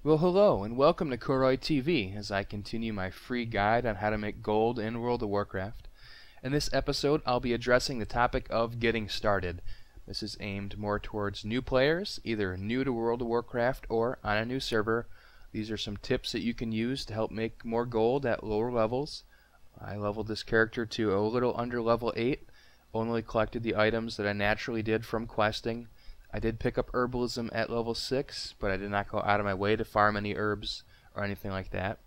Well, hello and welcome to KuroiTV as I continue my free guide on how to make gold in World of Warcraft. In this episode, I'll be addressing the topic of getting started. This is aimed more towards new players, either new to World of Warcraft or on a new server. These are some tips that you can use to help make more gold at lower levels. I leveled this character to a little under level 8, only collected the items that I naturally did from questing. I did pick up herbalism at level 6, but I did not go out of my way to farm any herbs or anything like that.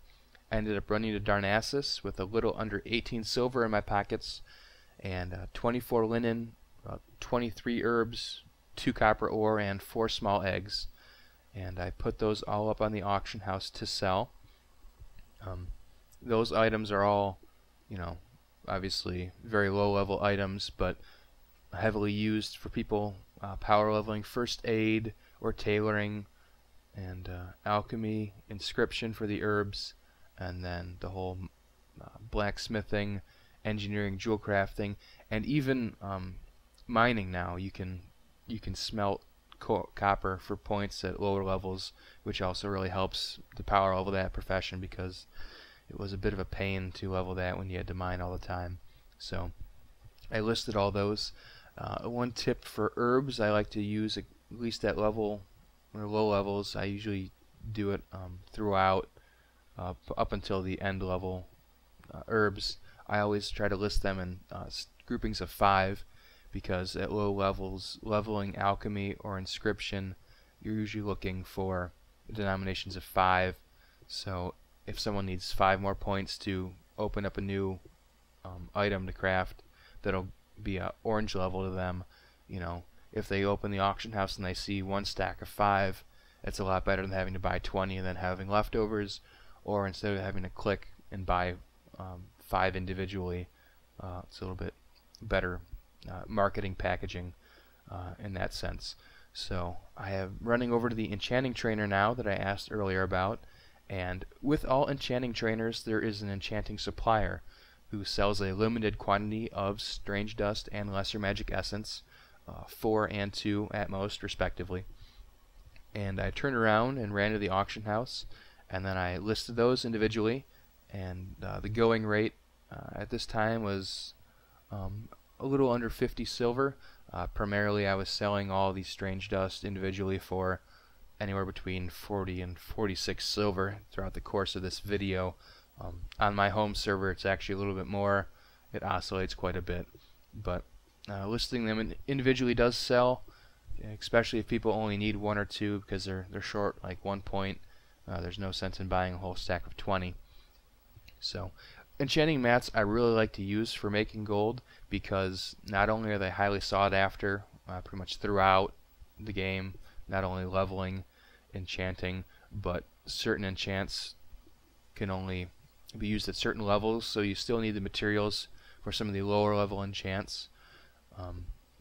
I ended up running to Darnassus with a little under 18 silver in my pockets and 24 linen, 23 herbs, 2 copper ore, and 4 small eggs. And I put those all up on the auction house to sell. Those items are all, obviously very low level items, but heavily used for people power leveling first aid or tailoring, and alchemy, inscription for the herbs, and then the whole blacksmithing, engineering, jewel crafting, and even mining. Now you can smelt copper for points at lower levels, which also really helps to power level that profession, because it was a bit of a pain to level that when you had to mine all the time. So I listed all those. One tip for herbs, I like to use at least at level or low levels. I usually do it throughout up until the end level. Herbs, I always try to list them in groupings of 5, because at low levels, leveling alchemy or inscription, you're usually looking for denominations of 5. So if someone needs 5 more points to open up a new item to craft, that'll be a orange level to them. If they open the auction house and they see 1 stack of 5, it's a lot better than having to buy 20 and then having leftovers, or instead of having to click and buy 5 individually. It's a little bit better marketing packaging in that sense. So I have running over to the enchanting trainer now that I asked earlier about, and with all enchanting trainers there is an enchanting supplier who sells a limited quantity of strange dust and lesser magic essence, 4 and 2 at most respectively. And I turned around and ran to the auction house, and then I listed those individually, and the going rate at this time was a little under 50 silver. Primarily I was selling all these strange dust individually for anywhere between 40 and 46 silver throughout the course of this video. On my home server it's actually a little bit more. It oscillates quite a bit, but listing them individually does sell, especially if people only need 1 or 2 because they're short like 1 point. There's no sense in buying a whole stack of 20. So enchanting mats I really like to use for making gold, because not only are they highly sought after pretty much throughout the game, not only leveling, enchanting, but certain enchants can only be used at certain levels, so you still need the materials for some of the lower level enchants,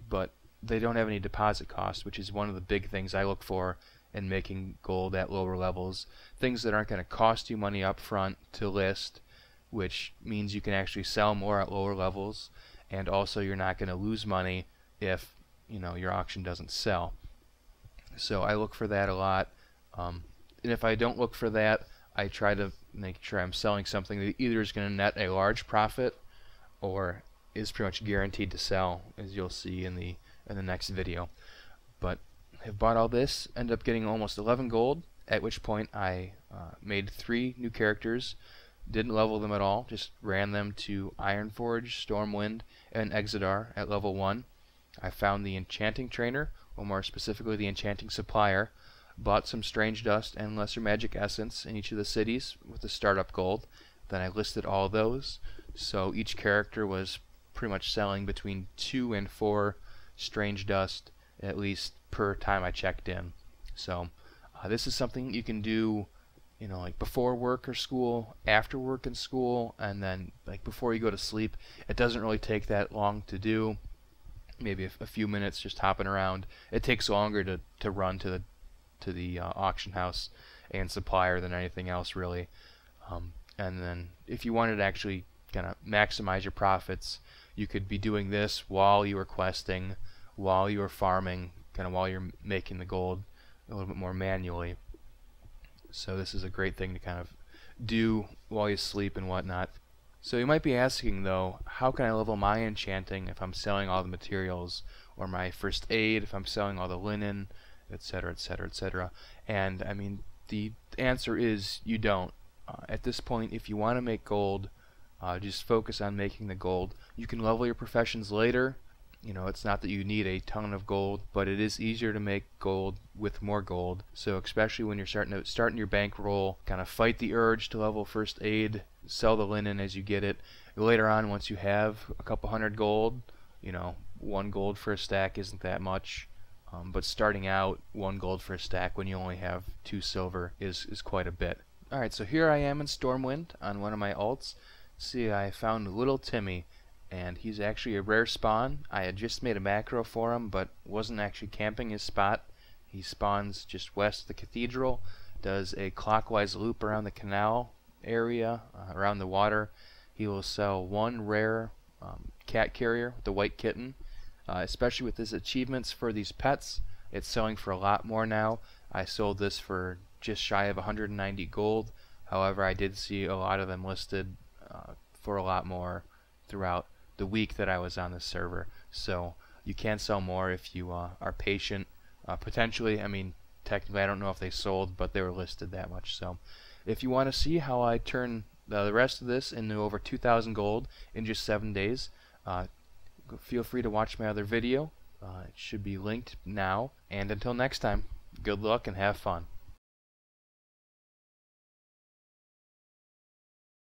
but they don't have any deposit cost, which is one of the big things I look for in making gold at lower levels. Things that aren't going to cost you money up front to list, which means you can actually sell more at lower levels, and also you're not going to lose money if your auction doesn't sell. So I look for that a lot, and if I don't look for that, I try to make sure I'm selling something that either is going to net a large profit or is pretty much guaranteed to sell, as you'll see in the next video. But I've bought all this, ended up getting almost 11 gold, at which point I made 3 new characters. Didn't level them at all, just ran them to Ironforge, Stormwind, and Exodar at level 1. I found the enchanting trainer, or more specifically the enchanting supplier, bought some strange dust and lesser magic essence in each of the cities with the startup gold. Then I listed all those, so each character was pretty much selling between 2 and 4 strange dust at least per time I checked in. So this is something you can do like before work or school, after work and school, and then like before you go to sleep. It doesn't really take that long to do, maybe a few minutes just hopping around. It takes longer to run to the auction house and supplier than anything else really. And then if you wanted to actually kind of maximize your profits, you could be doing this while you were questing, while you were farming, kind of while you're making the gold a little bit more manually. So this is a great thing to kind of do while you sleep and whatnot. So you might be asking though, how can I level my enchanting if I'm selling all the materials, or my first aid if I'm selling all the linen, etc., etc., etc. And I mean, the answer is you don't. At this point, if you want to make gold, just focus on making the gold. You can level your professions later. You know, it's not that you need a ton of gold, but it is easier to make gold with more gold. So especially when you're starting your bankroll, kind of fight the urge to level first aid, sell the linen as you get it. Later on, once you have a couple hundred gold, you know, 1 gold for a stack isn't that much. But starting out, 1 gold for a stack when you only have 2 silver is quite a bit. Alright, so here I am in Stormwind on one of my alts. See, I found Little Timmy, and he's actually a rare spawn. I had just made a macro for him, but wasn't actually camping his spot. He spawns just west of the cathedral, does a clockwise loop around the canal area, around the water. He will sell 1 rare cat carrier, the white kitten. Especially with his achievements for these pets, it's selling for a lot more now. I sold this for just shy of 190 gold. However, I did see a lot of them listed for a lot more throughout the week that I was on this server. So you can sell more if you are patient. Potentially, I mean, technically I don't know if they sold, but they were listed that much. So if you want to see how I turn the rest of this into over 2,000 gold in just 7 days, feel free to watch my other video. It should be linked now. And until next time, good luck and have fun.